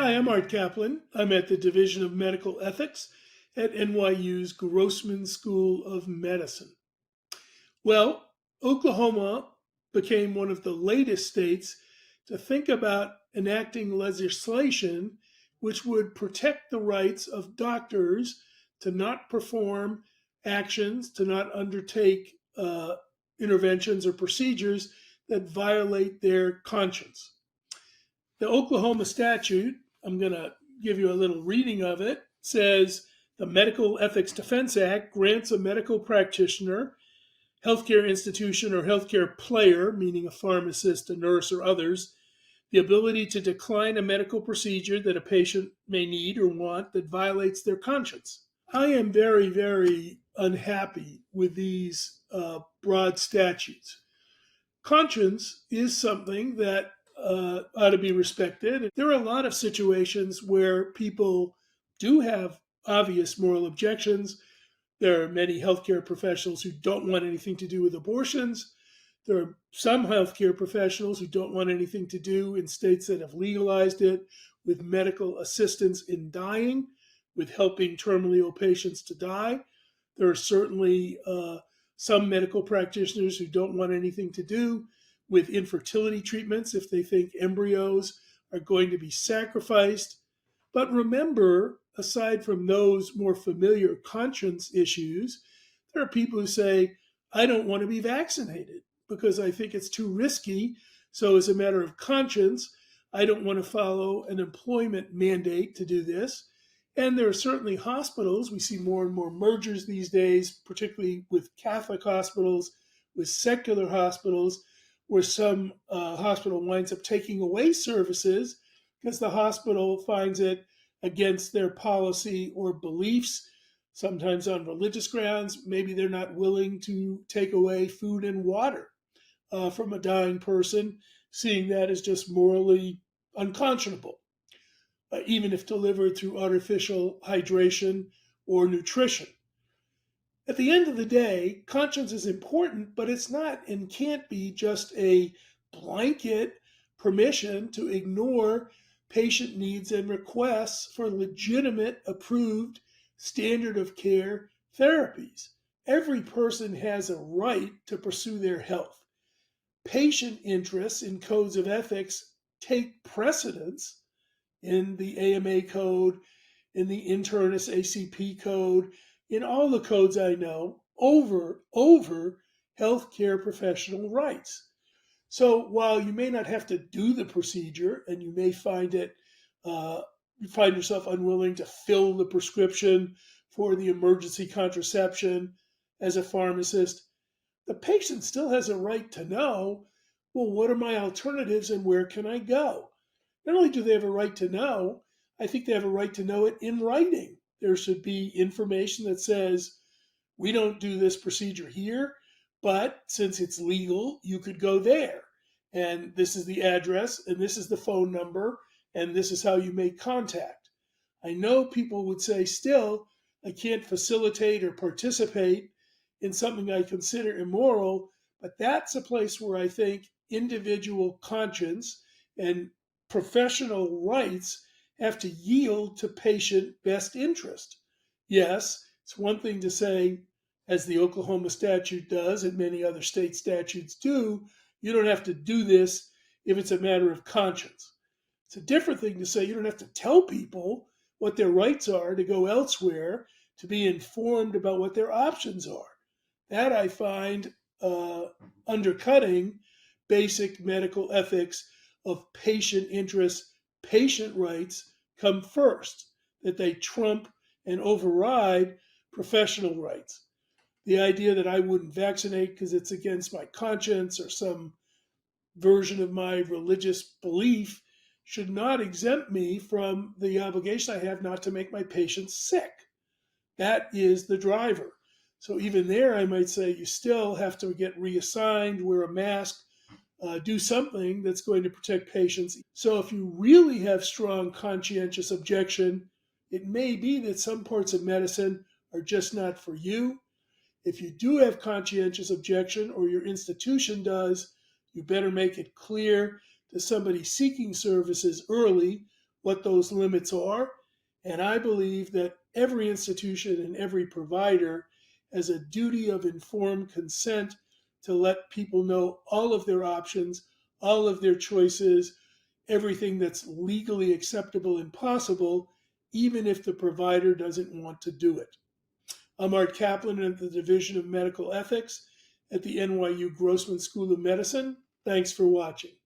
Hi, I'm Art Caplan. I'm at the Division of Medical Ethics at NYU's Grossman School of Medicine. Well, Oklahoma became one of the latest states to think about enacting legislation which would protect the rights of doctors to not perform actions, to not undertake interventions or procedures that violate their conscience. The Oklahoma statute, I'm going to give you a little reading of it, says the Medical Ethics Defense Act grants a medical practitioner, healthcare institution, or healthcare player, meaning a pharmacist, a nurse, or others, the ability to decline a medical procedure that a patient may need or want that violates their conscience. I am very, very unhappy with these broad statutes. Conscience is something that ought to be respected. There are a lot of situations where people do have obvious moral objections. There are many healthcare professionals who don't want anything to do with abortions. There are some healthcare professionals who don't want anything to do in states that have legalized it with medical assistance in dying, with helping terminally ill patients to die. There are certainly some medical practitioners who don't want anything to do with infertility treatments if they think embryos are going to be sacrificed. But remember, aside from those more familiar conscience issues, there are people who say, I don't want to be vaccinated because I think it's too risky. So as a matter of conscience, I don't want to follow an employment mandate to do this. And there are certainly hospitals. We see more and more mergers these days, particularly with Catholic hospitals, with secular hospitals, where some hospital winds up taking away services because the hospital finds it against their policy or beliefs, sometimes on religious grounds. Maybe they're not willing to take away food and water from a dying person, seeing that as just morally unconscionable, even if delivered through artificial hydration or nutrition. At the end of the day, conscience is important, but it's not and can't be just a blanket permission to ignore patient needs and requests for legitimate, approved, standard of care therapies. Every person has a right to pursue their health. Patient interests in codes of ethics take precedence in the AMA code, in the internist ACP code, in all the codes I know, over healthcare professional rights. So while you may not have to do the procedure, and you may find you find yourself unwilling to fill the prescription for the emergency contraception as a pharmacist, the patient still has a right to know, well, what are my alternatives and where can I go? Not only do they have a right to know, I think they have a right to know it in writing. There should be information that says, we don't do this procedure here, but since it's legal, you could go there. And this is the address, and this is the phone number, and this is how you make contact. I know people would say still, I can't facilitate or participate in something I consider immoral, but that's a place where I think individual conscience and professional rights have to yield to patient best interest. Yes, it's one thing to say, as the Oklahoma statute does and many other state statutes do, you don't have to do this if it's a matter of conscience. It's a different thing to say you don't have to tell people what their rights are to go elsewhere, to be informed about what their options are. That I find undercutting basic medical ethics of patient interests. Patient rights come first, that they trump and override professional rights. The idea that I wouldn't vaccinate because it's against my conscience or some version of my religious belief should not exempt me from the obligation I have not to make my patients sick. That is the driver. So even there, I might say you still have to get reassigned, wear a mask, do something that's going to protect patients. So if you really have strong conscientious objection, it may be that some parts of medicine are just not for you. If you do have conscientious objection, or your institution does, you better make it clear to somebody seeking services early what those limits are. And I believe that every institution and every provider has a duty of informed consent to let people know all of their options, all of their choices, everything that's legally acceptable and possible, even if the provider doesn't want to do it. I'm Art Caplan at the Division of Medical Ethics at the NYU Grossman School of Medicine. Thanks for watching.